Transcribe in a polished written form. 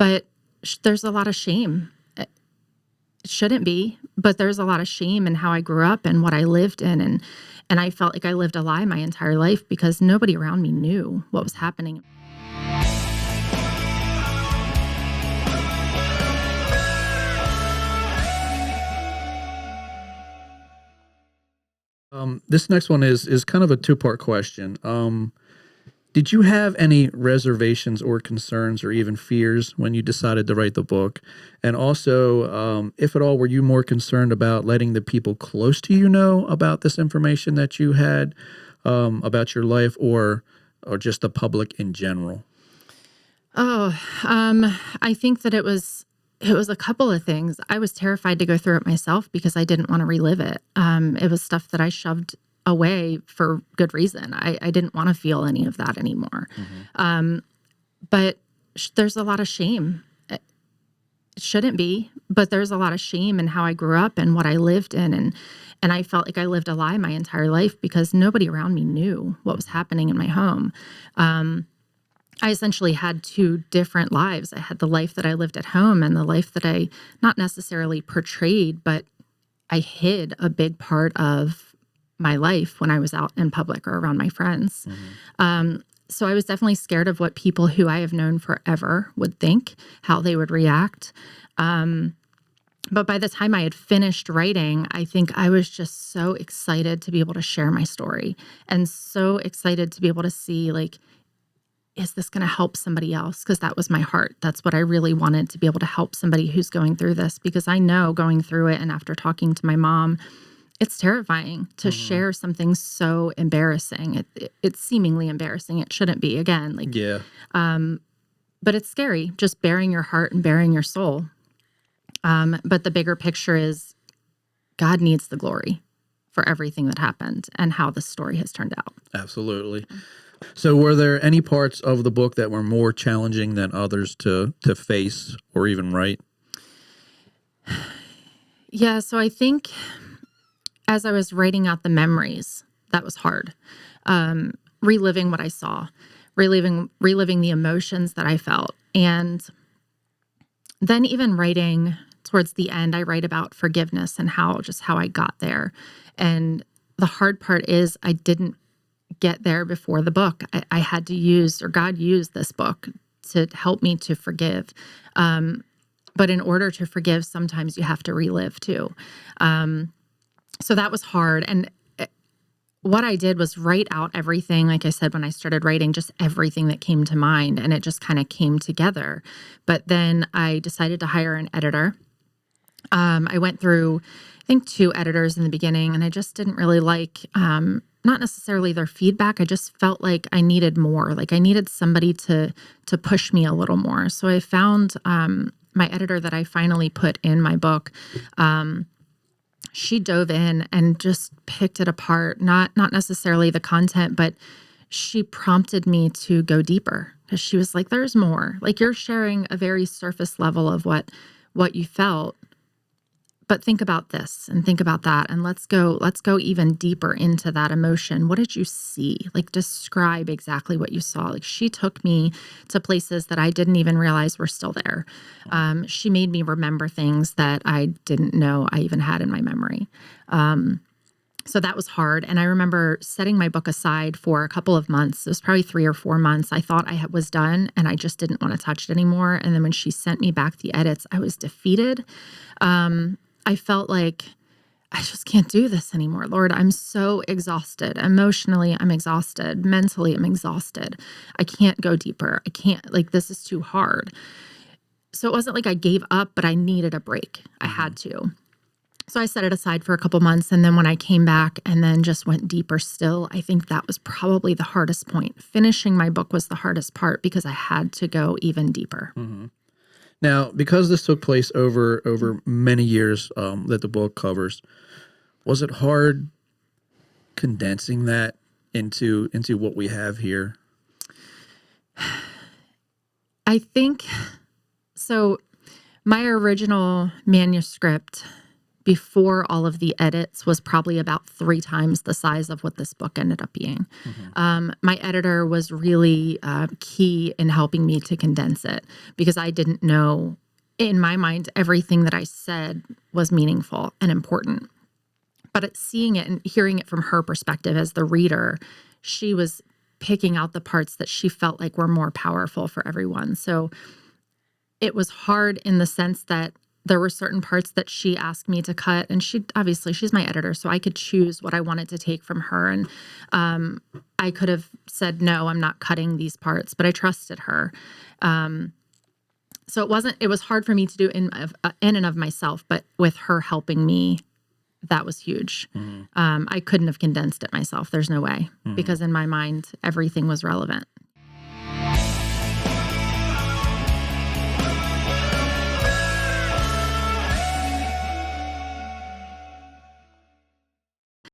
But there's a lot of shame. It shouldn't be, but there's a lot of shame in how I grew up and what I lived in. And I felt like I lived a lie my entire life because nobody around me knew what was happening. This next one is kind of a two-part question. Did you have any reservations or concerns or even fears when you decided to write the book? And also, if at all, were you more concerned about letting the people close to you know about this information that you had about your life, or just the public in general? I think that it was a couple of things. I was terrified to go through it myself because I didn't want to relive it. It was stuff that I shoved away for good reason. I didn't want to feel any of that anymore. But there's a lot of shame. It shouldn't be, but there's a lot of shame in how I grew up and what I lived in. And I felt like I lived a lie my entire life because nobody around me knew what was happening in my home. I essentially had two different lives. I had the life that I lived at home and the life that I not necessarily portrayed, but I hid a big part of my life when I was out in public or around my friends. So I was definitely scared of what people who I have known forever would think, how they would react. But by the time I had finished writing, I think I was just so excited to be able to share my story and so excited to be able to see, like, is this going to help somebody else? Because that was my heart. That's what I really wanted, to be able to help somebody who's going through this, because I know going through it and after talking to my mom, it's terrifying to share something so embarrassing. It's seemingly embarrassing. It shouldn't be, again. Like, Yeah. But it's scary, just bearing your heart and bearing your soul. But the bigger picture is God needs the glory for everything that happened and how the story has turned out. Absolutely. So were there any parts of the book that were more challenging than others to face or even write? Yeah, so I think as I was writing out the memories, that was hard. Reliving what I saw, reliving the emotions that I felt. And then even writing towards the end, I write about forgiveness and how I got there. And the hard part is I didn't get there before the book. I had to use, or God used this book to help me to forgive. But in order to forgive, sometimes you have to relive too. So that was hard. And what I did was write out everything, like I said, when I started writing, just everything that came to mind, and it just kind of came together. But then I decided to hire an editor. I went through, I think, 2 editors in the beginning, and I just didn't really like, not necessarily their feedback. I just felt like I needed more. Like I needed somebody to push me a little more. So I found my editor that I finally put in my book. She dove in and just picked it apart, not necessarily the content, but she prompted me to go deeper, because she was like, there's more. Like, you're sharing a very surface level of what you felt, but think about this and think about that, and let's go even deeper into that emotion. What did you see? Like, describe exactly what you saw. Like, she took me to places that I didn't even realize were still there. She made me remember things that I didn't know I even had in my memory. So that was hard. And I remember setting my book aside for a couple of months. It was probably 3 or 4 months. I thought I was done and I just didn't want to touch it anymore. And then when she sent me back the edits, I was defeated. I felt like I just can't do this anymore. Lord, I'm so exhausted. Emotionally, I'm exhausted. Mentally, I'm exhausted. I can't go deeper. I can't, like, this is too hard. So it wasn't like I gave up, but I needed a break. I had to. So I set it aside for a couple months. And then when I came back and then just went deeper still, I think that was probably the hardest point. Finishing my book was the hardest part because I had to go even deeper. Now, because this took place over many years that the book covers, was it hard condensing that into what we have here? I think so. My original manuscript before all of the edits was probably about 3 times the size of what this book ended up being. My editor was really key in helping me to condense it because I didn't know, in my mind, everything that I said was meaningful and important. But seeing it and hearing it from her perspective as the reader, she was picking out the parts that she felt like were more powerful for everyone. So it was hard in the sense that there were certain parts that she asked me to cut, and she's my editor, so I could choose what I wanted to take from her. And I could have said, no, I'm not cutting these parts, but I trusted her. So it was hard for me to do in and of myself, but with her helping me, that was huge. I couldn't have condensed it myself. There's no way, because in my mind, everything was relevant.